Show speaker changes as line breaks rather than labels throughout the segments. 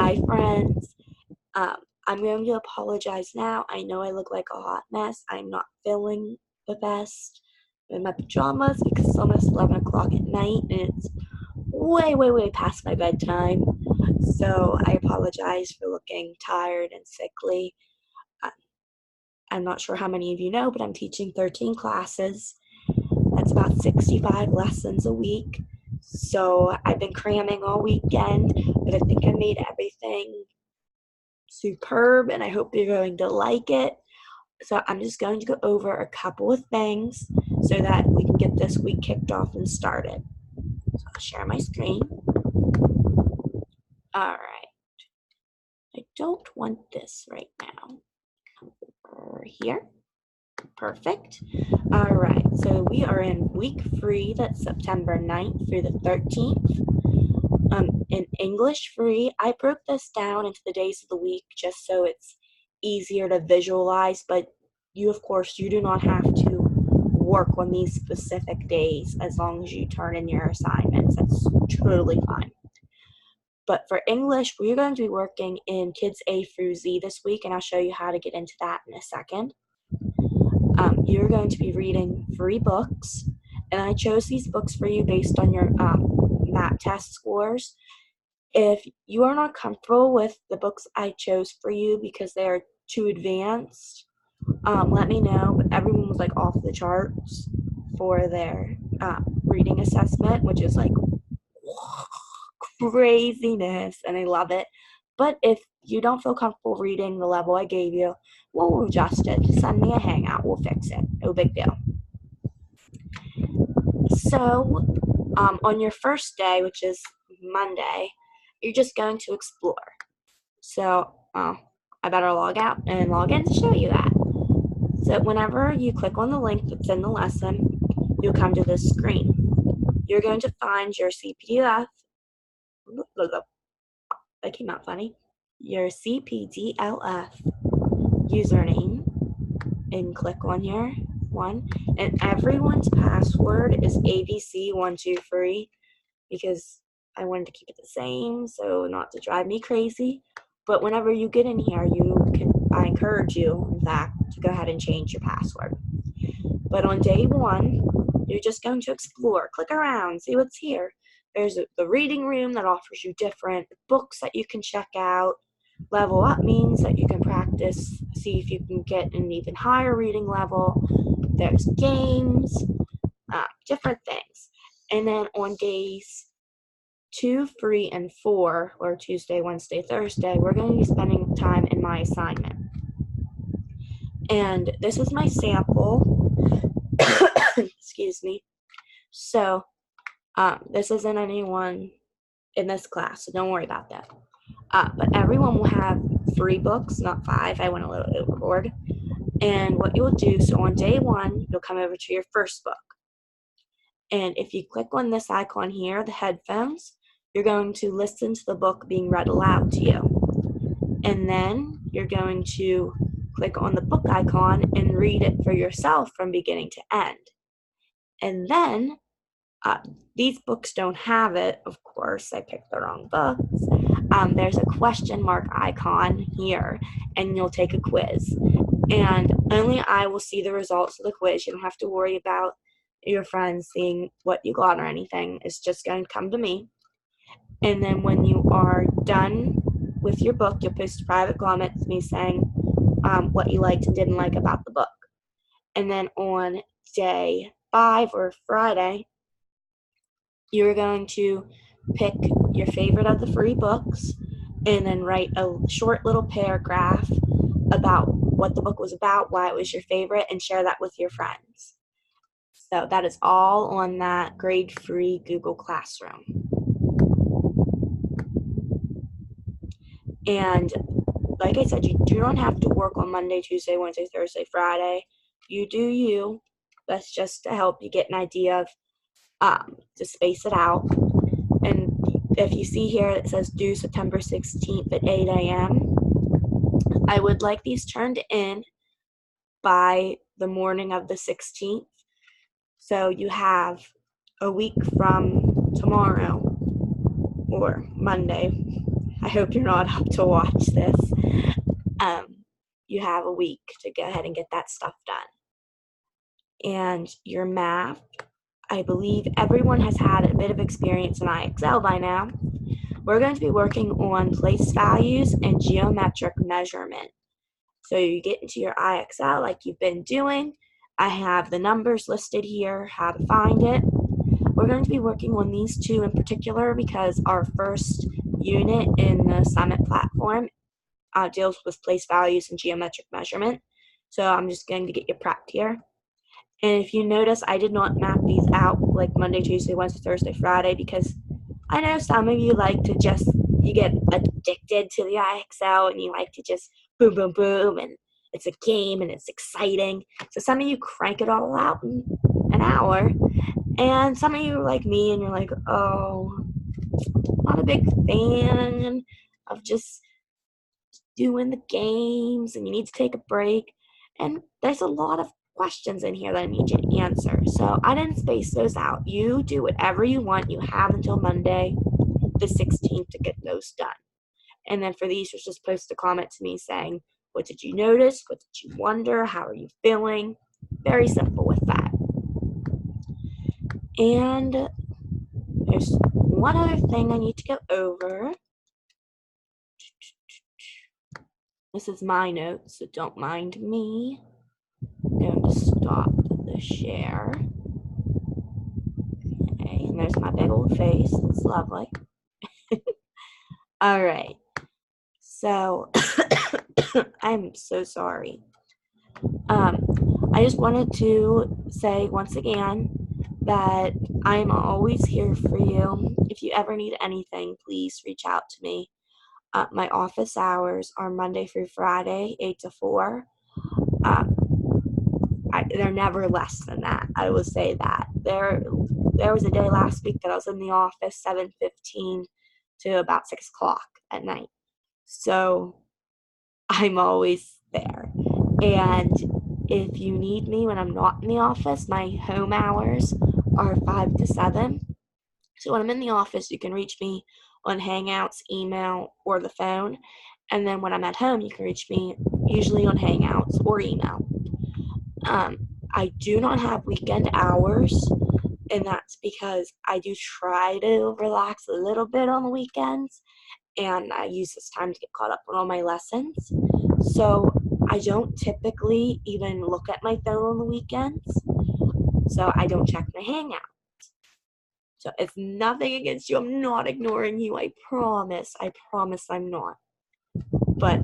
Bye, friends. Um, I'm going to apologize now. I know I look like a hot mess. I'm not feeling the best in my pajamas because it's almost 11 o'clock at night and it's way, way, way past my bedtime. So I apologize for looking tired and sickly. Uh, I'm not sure how many of you know, but I'm teaching 13 classes. That's about 65 lessons a week. So I've been cramming all weekend, but I think I made everything superb and I hope you're going to like it. So I'm just going to go over a couple of things so that we can get this week kicked off and started. So I'll share my screen. All right. I don't want this right now. Come over here. Perfect. All right. So we are in week 3. That's September 9th through the 13th. In English free, I broke this down into the days of the week just so it's easier to visualize, but you, of course, you do not have to work on these specific days as long as you turn in your assignments. That's totally fine. But for English, we're going to be working in Kids A through Z this week, and I'll show you how to get into that in a second. You're going to be reading 3 books, and I chose these books for you based on your MAP test scores. If you are not comfortable with the books I chose for you because they are too advanced, let me know. But everyone was like off the charts for their reading assessment, which is like craziness, and I love it. But if you don't feel comfortable reading the level I gave you, we'll adjust it. Just send me a hangout. We'll fix it. No big deal. So on your first day, which is Monday, you're just going to explore. So I better log out and log in to show you that. So whenever you click on the link that's in the lesson, you'll come to this screen. You're going to find your CPDF. That came out funny. Your CPDLF username and click on your one. And everyone's password is ABC123 because I wanted to keep it the same, so not to drive me crazy. But whenever you get in here, I encourage you, in fact, to go ahead and change your password. But on day 1, you're just going to explore, click around, see what's here. There's the reading room that offers you different books that you can check out. Level up means that you can practice, see if you can get an even higher reading level. There's games, different things. And then on days 2, 3, and 4, or Tuesday, Wednesday, Thursday, we're going to be spending time in my assignment. And this is my sample. Excuse me. So this isn't anyone in this class, so don't worry about that. But everyone will have 3 books, not 5. I went a little overboard. And what you'll do, so on day 1, you'll come over to your first book. And if you click on this icon here, the headphones, you're going to listen to the book being read aloud to you. And then you're going to click on the book icon and read it for yourself from beginning to end. And then, these books don't have it, of course, I picked the wrong books. There's a question mark icon here, and you'll take a quiz. And only I will see the results of the quiz. You don't have to worry about your friends seeing what you got or anything. It's just going to come to me. And then when you are done with your book, you'll post a private comment to me saying what you liked and didn't like about the book. And then on day 5 or Friday, you're going to pick your favorite of the 3 books and then write a short little paragraph about what the book was about, why it was your favorite, and share that with your friends. So that is all on that grade-free Google Classroom. And like I said, you do not have to work on Monday, Tuesday, Wednesday, Thursday, Friday. You do you. That's just to help you get an idea of to space it out. And if you see here, it says due September 16th at 8 a.m. I would like these turned in by the morning of the 16th. So you have a week from tomorrow or Monday I hope you're not up to watch this. You have a week to go ahead and get that stuff done. And your math, I believe everyone has had a bit of experience in IXL by now. We're going to be working on place values and geometric measurement. So you get into your IXL like you've been doing. I have the numbers listed here, how to find it. We're going to be working on these two in particular because our first unit in the Summit platform deals with place values and geometric measurement. So I'm just going to get you prepped here. And if you notice, I did not map these out like Monday, Tuesday, Wednesday, Thursday, Friday, because I know some of you like to just, you get addicted to the IXL and you like to just boom, boom, boom, and it's a game and it's exciting. So some of you crank it all out in an hour, and some of you are like me and you're like, oh, I'm not a big fan of just doing the games and you need to take a break. And there's a lot of questions in here that I need you to answer. So I didn't space those out. You do whatever you want. You have until Monday, the 16th, to get those done. And then for these, you're just post a comment to me saying, what did you notice? What did you wonder? How are you feeling? Very simple with that. And there's one other thing I need to go over. This is my notes, so don't mind me. I'm going to stop the share. Okay, and there's my big old face. It's lovely. All right. So, I'm so sorry. I just wanted to say once again that I'm always here for you. If you ever need anything, please reach out to me. My office hours are Monday through Friday, 8 to 4. They're never less than that. I will say that. There was a day last week that I was in the office 7:15 to about 6 o'clock at night. So I'm always there. And if you need me when I'm not in the office, my home hours are 5 to 7. So when I'm in the office, you can reach me on Hangouts, email, or the phone. And then when I'm at home, you can reach me usually on Hangouts or email. I do not have weekend hours, and that's because I do try to relax a little bit on the weekends, and I use this time to get caught up on all my lessons. So I don't typically even look at my phone on the weekends, so I don't check my Hangout. So it's nothing against you. I'm not ignoring you. I promise. I promise I'm not. But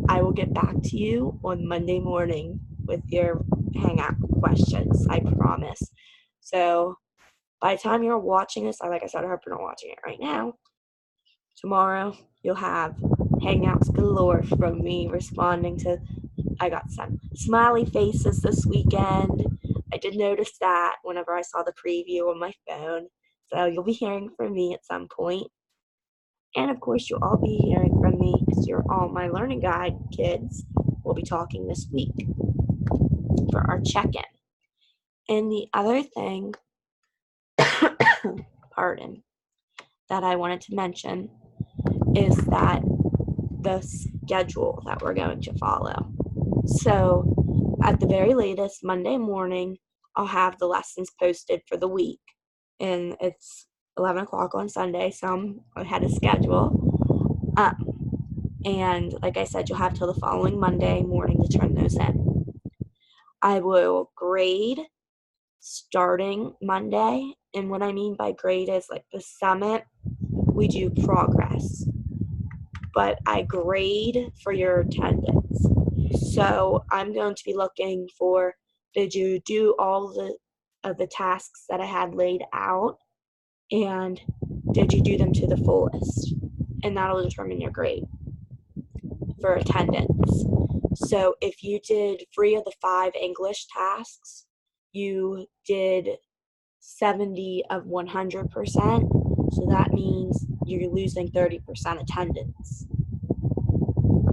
I will get back to you on Monday morning with your Hangout questions. I promise. So by the time you're watching this, like I said, I hope you're not watching it right now. Tomorrow, you'll have Hangouts galore from me responding to, I got some smiley faces this weekend. I did notice that whenever I saw the preview on my phone. So you'll be hearing from me at some point. And of course, you'll all be hearing from me because you're all my learning guide kids. We'll be talking this week for our check-in. And the other thing, pardon, that I wanted to mention is that the schedule that we're going to follow. So at the very latest, Monday morning, I'll have the lessons posted for the week. And it's 11 o'clock on Sunday, so I'm ahead of schedule. And like I said, you'll have till the following Monday morning to turn those in. I will grade starting Monday. And what I mean by grade is like the Summit, we do progress. But I grade for your attendance. So I'm going to be looking for, did you do all of the tasks that I had laid out? And did you do them to the fullest? And that'll determine your grade for attendance. So if you did 3 of the 5 English tasks, you did 70 of 100%. So that means you're losing 30% attendance.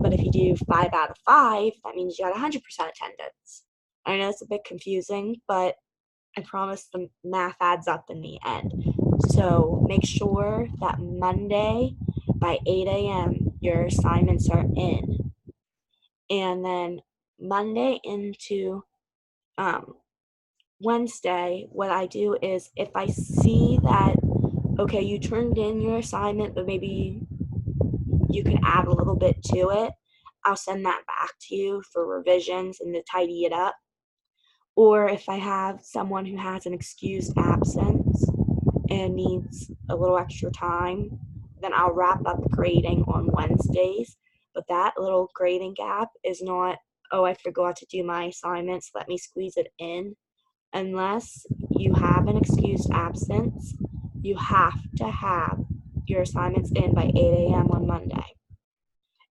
But if you do 5 out of 5, that means you got 100% attendance. I know it's a bit confusing, but I promise the math adds up in the end. So make sure that Monday by 8 a.m., your assignments are in. And then Monday into Wednesday, what I do is if I see that, okay, you turned in your assignment, but maybe you could add a little bit to it, I'll send that back to you for revisions and to tidy it up. Or if I have someone who has an excused absence and needs a little extra time, then I'll wrap up grading on Wednesdays. But that little grading gap is not, oh, I forgot to do my assignments, let me squeeze it in. Unless you have an excused absence, you have to have your assignments in by 8 a.m. on Monday.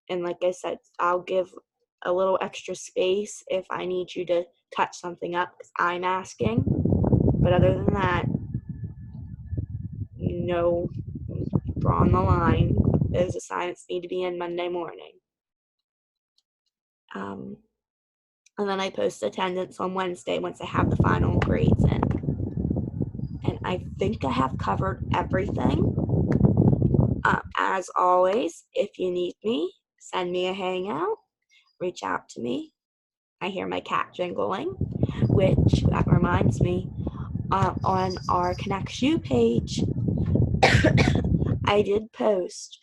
And like I said, I'll give a little extra space if I need you to touch something up because I'm asking. But other than that, no, draw on the line. Those assignments need to be in Monday morning. And then I post attendance on Wednesday once I have the final grades in. And I think I have covered everything. As always, if you need me, send me a hangout, reach out to me. I hear my cat jingling, which that reminds me, on our ConnectU page, I did post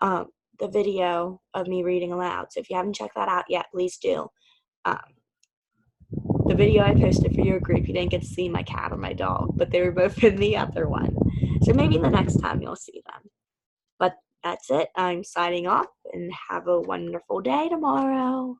the video of me reading aloud. So if you haven't checked that out yet, please do. The video I posted for your group, you didn't get to see my cat or my dog, but they were both in the other one. So maybe the next time you'll see them. But that's it. I'm signing off and have a wonderful day tomorrow.